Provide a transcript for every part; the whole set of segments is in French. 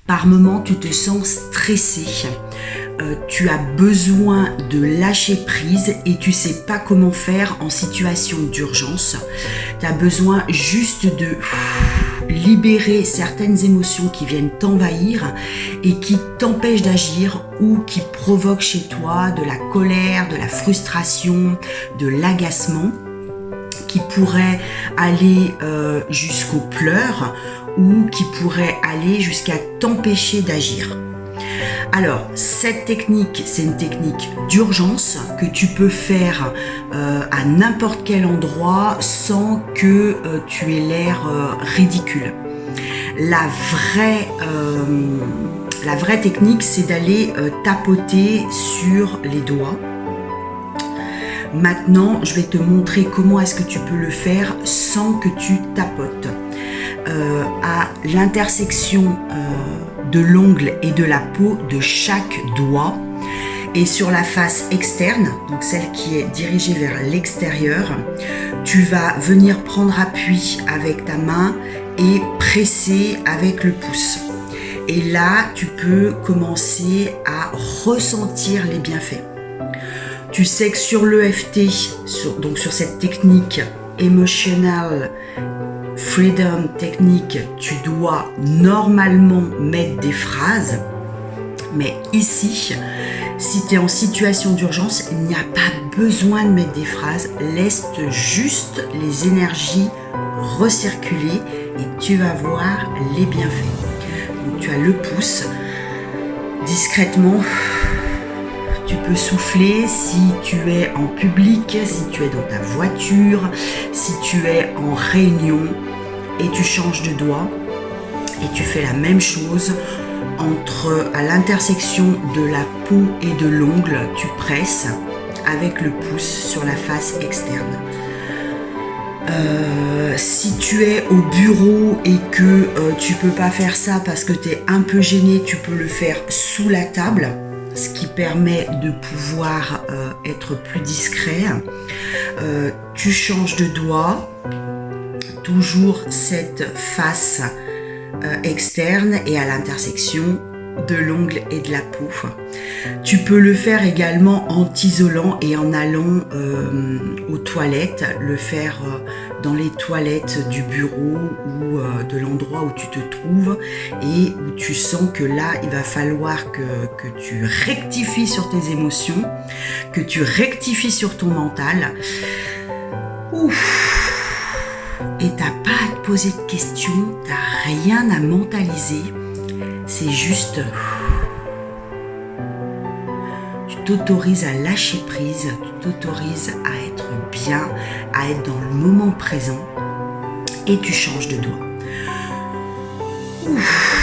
par moments tu te sens stressé, tu as besoin de lâcher prise et tu sais pas comment faire en situation d'urgence. Tu as besoin juste de libérer certaines émotions qui viennent t'envahir et qui t'empêchent d'agir ou qui provoquent chez toi de la colère, de la frustration, de l'agacement, qui pourrait aller jusqu'aux pleurs ou qui pourrait aller jusqu'à t'empêcher d'agir. Alors, cette technique, c'est une technique d'urgence que tu peux faire à n'importe quel endroit sans que tu aies l'air ridicule. La vraie technique, c'est d'aller tapoter sur les doigts. Maintenant, je vais te montrer comment est-ce que tu peux le faire sans que tu tapotes. À l'intersection de l'ongle et de la peau de chaque doigt et sur la face externe, donc celle qui est dirigée vers l'extérieur, tu vas venir prendre appui avec ta main et presser avec le pouce. Et là, tu peux commencer à ressentir les bienfaits. Tu sais que sur l'EFT, donc sur cette technique Emotional Freedom technique, tu dois normalement mettre des phrases, mais ici, si tu es en situation d'urgence, il n'y a pas besoin de mettre des phrases, laisse juste les énergies recirculer et tu vas voir les bienfaits. Donc tu as le pouce, discrètement, tu peux souffler si tu es en public, si tu es dans ta voiture, si tu es en réunion et tu changes de doigt et tu fais la même chose à l'intersection de la peau et de l'ongle, tu presses avec le pouce sur la face externe. Si tu es au bureau et que tu peux pas faire ça parce que tu es un peu gêné, tu peux le faire sous la table, ce qui permet de pouvoir être plus discret. Tu changes de doigt, toujours cette face externe et à l'intersection de l'ongle et de la peau. Tu peux le faire également en t'isolant et en allant aux toilettes, le faire dans les toilettes du bureau ou de l'endroit où tu te trouves et où tu sens que là, il va falloir que tu rectifies sur tes émotions, que tu rectifies sur ton mental. Ouf. Et t'as pas à te poser de questions, t'as rien à mentaliser, c'est juste, tu t'autorises à lâcher prise, tu t'autorises à être bien, à être dans le moment présent et tu changes de doigt. Ouf.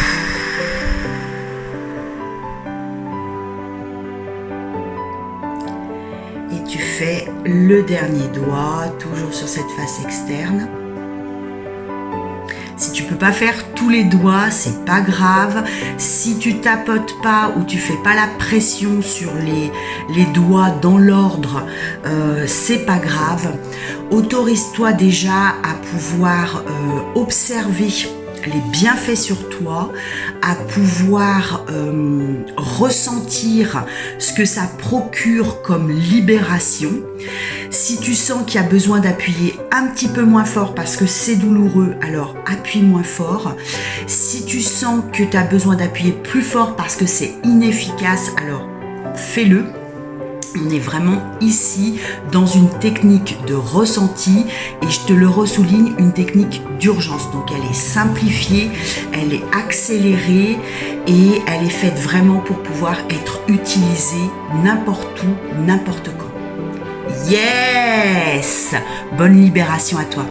Et tu fais le dernier doigt, toujours sur cette face externe. Si tu peux pas faire tous les doigts, c'est pas grave. Si tu tapotes pas ou tu fais pas la pression sur les doigts dans l'ordre, c'est pas grave. Autorise-toi déjà à pouvoir observer les bienfaits sur toi, à pouvoir ressentir ce que ça procure comme libération. Si tu sens qu'il y a besoin d'appuyer un petit peu moins fort parce que c'est douloureux, alors appuie moins fort. Si tu sens que tu as besoin d'appuyer plus fort parce que c'est inefficace, alors fais-le. On est vraiment ici dans une technique de ressenti et je te le ressouligne, une technique d'urgence. Donc elle est simplifiée, elle est accélérée et elle est faite vraiment pour pouvoir être utilisée n'importe où, n'importe quand. Yes! Bonne libération à toi.